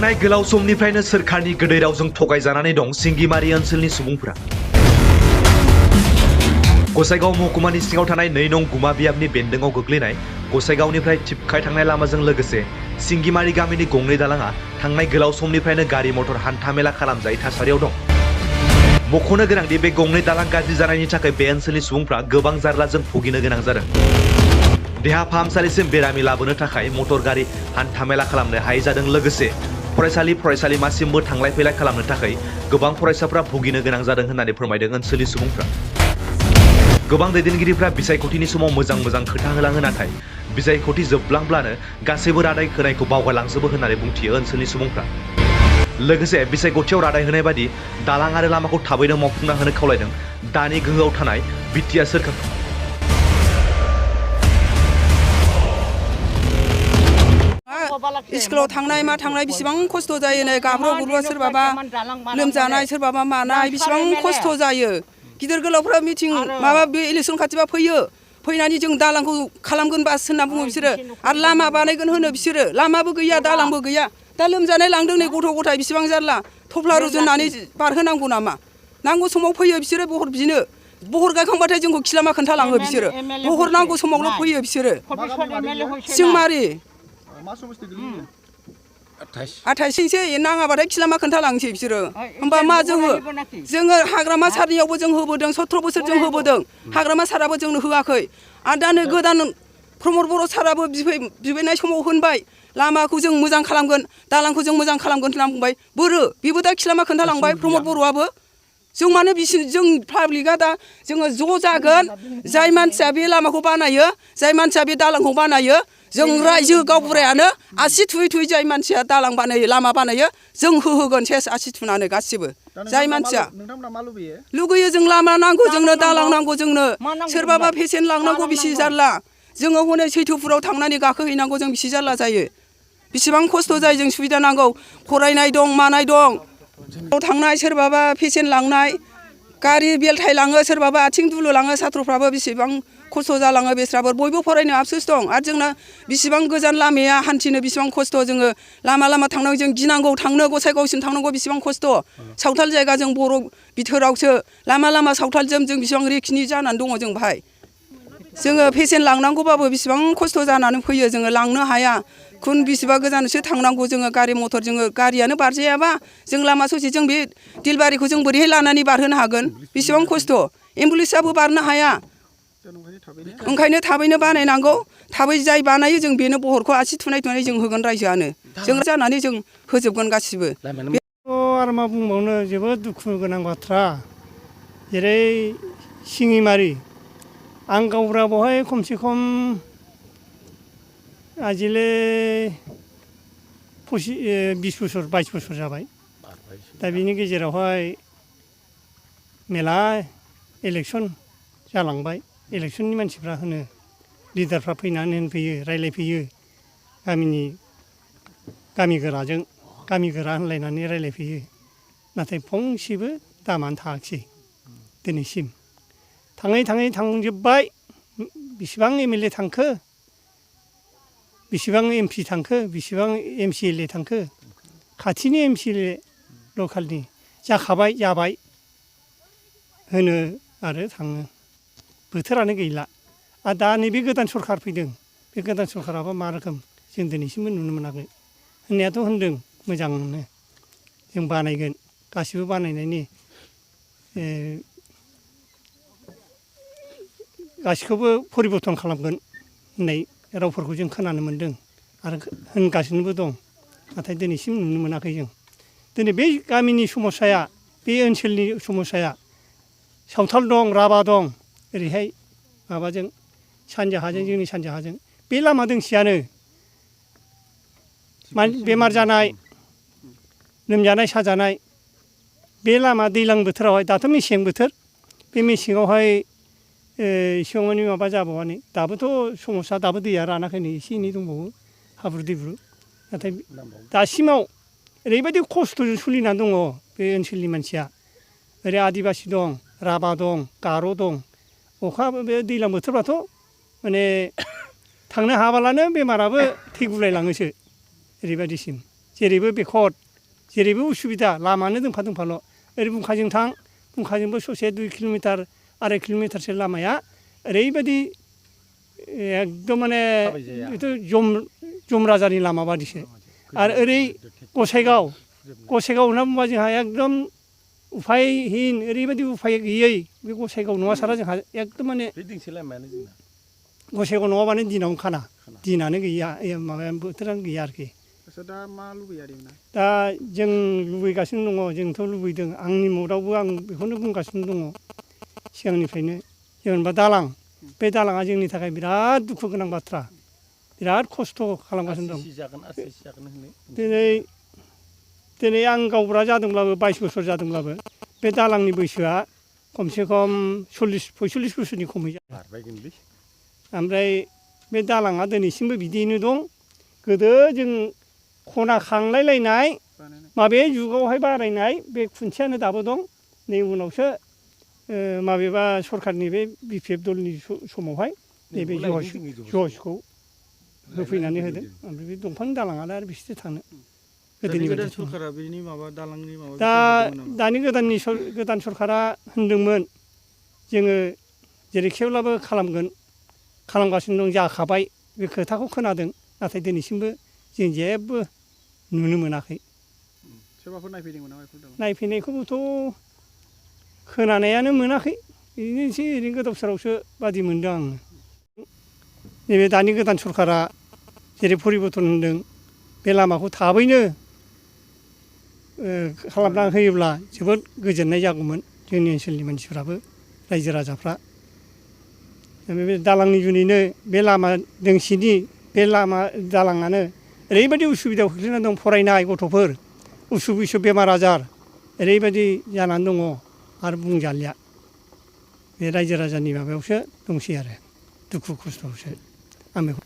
थांनाय गोलाव समनिफ्रायनो सोरखारनि गोदै रावजों थगायजानानै दं सिंगिमारि ओनसोलनि सुबुंफोरा। गसाइगाव महकुमानि सिङाव थानाय 2 नं गुमा बियाबनि बेन्दोङाव गोग्लैनाय गसाइगावनिफ्राय थिपखाय थांनाय लामाजों लोगोसे सिंगिमारि गामिनि गंनै दालाङा थांनाय गोलाव समनिफ्रायनो गारि मटर हान्थामेला खालामजायै थासारियाव दं। मख'नो गोनांदि बे गंनै दालां गाज्रि जानायनि थाखाय बे ओनसोलनि सुबुंफ्रा गोबां जारलाजों भुगिनो गोनां जादों। देहा फाहामसालिसिम बेरामि लाबोनो थाखाय मटर गारि हान्थामेला खालामनो हायै जादों। लोगोसे फरायसालिमासिमबो थांलाय फैलाय खालामनो थाखाय गोबां फरायसाफ्रा भुगिनो गोनां जादों होननानै फोरमायदों ओनसोलनि सुबुंफ्रा। गोबां दैदेनगिरिफ्रा बिसायख'थिनि समाव मोजां खोथा होलाङो, नाथाय बिसायख'थि जोबलांब्लानो गासैबो रादाय होनायखौ बावगारलांजोबो होननानै बुंथियो ओनसोलनि सुबुंफ्रा। लोगोसे बिसायख'थियाव रादाय होनाय बायदि दालां आरो लामाखौ थाबैनो मावफुंना होनो खावलायदों दानि गोहोआव थानाय बिटिआर सोरखार। स्कुलाव थांनाय मा थांनाय बेसेबां खस्थ' जायो नै गाब्र' गुब्र' सोरबाबा लोमजानाय सोरबाबा मानाय बेसेबां खस्थ' जायो। गिदिर गोलावफ्रा मिटिं माबा बे इलेक्सन खाथिबा फैनानै जों दालांखौ खालामगोन बास होनना बुङो बिसोरो, आरो लामा बानायगोन होनो बिसोरो। लामाबो गैया दालांबो गैया। दा लोमजानाय लांदों नै गथ' गथाय बेसेबां जारला, थफ्ला रुजुननानै बारहोनांगौ नामा? नांगौ समाव फैयो बिसोरो बहर बिनो, बहर गायखांबाथाय जोंखौ खिलामा खोन्थालाङो बिसोरो। बहर नांगौ समावल' फैयो बिसोरो। सिंमारि 28सो नाङाबाथाय खिलामा खोन्थालांसै बिसोरो। होमबा मा जोङो हाग्रामा सारनियावबो जों होबोदों, 17 बोसोर जों होबोदों। हाग्रामा साराबो जोंनो होआखै। आरो दा नै गोदान प्रमद बर' साराबो बिफैनाय समाव होनबाय लामाखौ जों मोजां खालामगोन, दालांखौ जों मोजां खालामगोन होनना बुंबाय। बेबो दा खिलामा खोन्थालांबाय प्रमद बर'आबो। जों मानो जों पाब्लिकआ दा जोङो ज' जागोन, जाय मानसिया बे लामाखौ बानायो, जाय मानसिया बे दालांखौ बानायो, जों रायजो गावबुरायानो आसि थुयै जाय मानसिया दालां बानायो लामा बानायो जों होहोगोन सेस आसि थुनानै गासिबो। जाय मानसिया लुगैयो जों लामा नांगौ, जोंनो दालां नांगौ, जोंनो सोरबाबा पेसेन्ट लांनांगौ बेसे जारला। जोङो हनै सैथोफुराव थांनानै गाखोहैनांगौ जों बेसे जारला जायो। बेसेबां खस्थ' जायो, जों सुबिदा नांगौ, फरायनाय दं मानाय दं। थांनाय सोरबाबा पेसेन्ट लांनाय गारि बेलथाय लाङो, सोरबाबा आथिं दुलु लाङो। साथ्रफ्राबो बेसेबां खस्थ' जालाङो बेस्राबो बयबो फरायनो आफसोस दं। आरो जोंना बेसेबां गोजान लामाया हान्थिनो बेसेबां खस्थ'। जोङो लामा थांनांगौ, जों गिनांगौ थांनो, गसाइगावसिम थांनांगौ बेसेबां खस्थ'। सावथाल जायगा जों बर' बिथोरावसो लामा सावथालजों जों बेसेबां रिक्सनि जानानै दङ जों बाहाय। जोङो पेसेन्ट लांनांगौबाबो बेसेबां खस्थ' जानानै फैयो, जोङो लांनो हाया। बेसेबा गोजानसो थांनांगौ जोङो गारि मटर, जोङो गारियानो बारजायाबा जों लामा ससे जों बे दिलबारिखौ जों बोरैहाय लानानै बारहोनो हागोन? बेसेबां खस्थ'। एम्बुलेन्सआबो बारनो हाया। ओंखायनो थाबैनो बानायनांगौ। थाबै जाय बानायो जों बेनो बहरखौ आसि थुनाय जों होगोन रायजोआनो। जों जानानै जों होजोबगोन गासिबो। आरो मा बुंबावनो, जोबोद दुखु गोनां बाथ्रा। जेरै सिङिमारि, आं गावब्रा बहाय खमसे खम आजिले 20 बोसोर 22 बोसोर जाबाय। दा बिनि गेजेरावहाय मेला इलेक्सन जालांबाय। इलेक्सननि मानसिफ्रा होनो, लिडारफ्रा फैनानै होनफैयो, रायज्लायफैयो गामि गोरा होनलायनानै रायज्लायफैयो। नाथाय फंसेबो दामानो थाङाखिसै दिनैसिम। थाङै थांजोब्बाय। बेसेबां MLA थांखो, बेसेबां MP थांखो, बेसेबां MCLA थांखो। खाथिनि MCLA लकेलनि जाबाय होनो आरो थाङो। बोथोरानो गैला। आरो दा नैबे गोदान सरखार फैदों, बे गोदान सरखाराबो मा रोखोम जों दिनैसिमबो नुनो मोनाखै। होननायाथ' होनदों मोजांनो, जों बानायगोन, गासिबो बानायनायनि गासिखौबो परिबर्तन खालामगोन होननाय रावफोरखौ जों खोनानो मोन्दों आरो होनगासिनोबो दं। नाथाय दिनैसिम नुनो मोनाखै जों। दिनै बे गामिनि समस्याया, बे ओनसोलनि समस्याया सावथाल दं, राभा दं, ओरैहाय माबाजों सानजाहाजों, जोंनि सानजाहाजों बे लामा दोंसेयानो बेमार जानाय, लोमजानाय साजानाय, बे लामा दैज्लां बोथोरावहाय, दाथ' मेसें बोथोर, बे मेसेङावहाय एसेबां मानि माबा जाबावानो। दाबोथ' समस्या, दाबो दैया रानाखै नै एसे एनै दंबावो हाब्रु दैब्रु। नाथाय दासिमाव ओरैबायदि खस्थ'जों सोलिनानै दङ बे ओनसोलनि मानसिया। ओरै आदिबासि दं, राभा दं, गार' दं। बे दैज्लां बोथोरबाथ' माने थांनो हायाबालानो बेमाराबो थैगुलायलाङोसो, ओरैबायदिसिम जेरैबो बेखद जेरैबो उसुबिदा लामानो दोंफा दोंफाल' ओरै बुंखाजों थां बुंखाजोंबो ससे 2 किल'मिटार 2.5 किल'मिटारसो लामाया ओरैबायदि एकदम माने बेथ' जम राजानि लामा बादिसो आरो ओरै गसाइगाव होनना बुंबा जोंहा एकदम उफायहीन ओरैबायदि उफाय गैयै बे गसाइगाव नङा सारा जोंहा एकदम माने गसाइगाव नङाबानो दिनावनो खाना दिनानो गैया माबाया बोथोरानो गैया आरोखि दा मा लुबैयो आरो दा जों लुबैगासिनो दङ जोंथ' लुबैदों आंनि मुडावबो आं बेखौनो बुंगासिनो दङ सिगांनिफ्रायनो जेनेबा दालां बे दालाङा जोंनि थाखाय बिराद दुखु गोनां बाथ्रा बिराद खस्थ' खालामगासिनो दं दिनै आं गावबुरा जादोंब्लाबो 22 बोसोर जादोंब्लाबो बे दालांनि बैसोआ खमसे खम 45 बोसोरनि खमै जाबाय ओमफ्राय बे दालाङा दिनैसिमबो बिदियैनो दं गोदो जों खना खांलायलायनाय माबे जुगावहाय बारायनाय बे खुन्थियानो दाबो दं नै उनावसो माबेबा सरखारनि बे BPF दलनि समावहाय नैबे जजखौ होफैनानै होदों ओमफ्राय बे दंफांनि दालाङालाय आरो बेसेथो थानो गोदोनि बायदि सरखारा बेनि माबा दालांनि माबा दा दानि गोदान सरखारा होनदोंमोन जोङो जेरैखिब्लाबो खालामगासिनो दं जाखाबाय बे खोथाखौ खोनादों नाथाय दिनैसिमबो जों जेबो नुनो मोनाखै सोरबाफोर नायफैदोंमोन नामा बेफोर नायफैनायखौबोथ' खोनानायानो मोनाखै बिदिनो एसे ओरैनो गोदाव सोरावसो बादि मोनदों आङो नैबे दानि गोदान सरखारा जेरै परिबर्तन होनदों बे लामाखौ थाबैनो खालामना होयोब्ला जोबोद गोजोननाय जागौमोन जोंनि ओनसोलनि मानसिफ्राबो रायजो राजाफ्रा बे दालांनि जुनैनो बे लामा दोंसेनि बे लामा दालाङानो ओरैबायदि उसुबिदायाव खोख्लैना दं फरायनाय गथ'फोर उसुख बिसुख बेमार आजार ओरैबायदि जानानै दङ आरो बुंजालिया बे रायजो राजानि माबायावसो दंसै आरो दुखु खस्थ'आवसो आं बेखौ